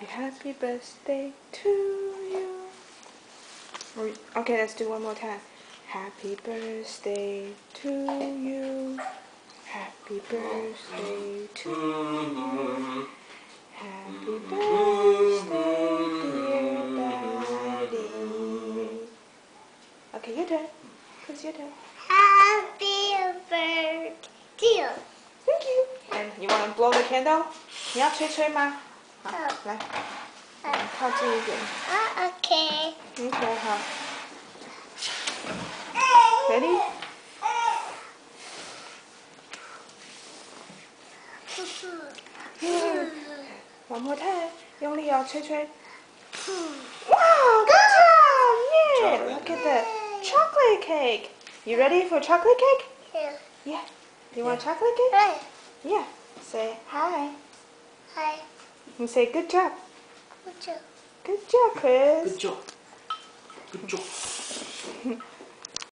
Happy birthday to you. Okay, let's do one more time. Happy birthday to you. Happy birthday to you. Happy birthday, dear Daddy. Okay, your turn. It's your turn. Happy birthday. Thank you. And you want to blow the candle? 你要吹吹吗？好，来，靠近一点。Okay. Okay, 好。Ready? One more time. 用力哦，吹吹。Wow, good job! Yeah, look at the chocolate cake. You ready for chocolate cake? Yeah. Yeah. You want chocolate cake? Hi. Yeah. Say hi. Hi. And say good job. Good job. Good job, Chris. Good job. Good job.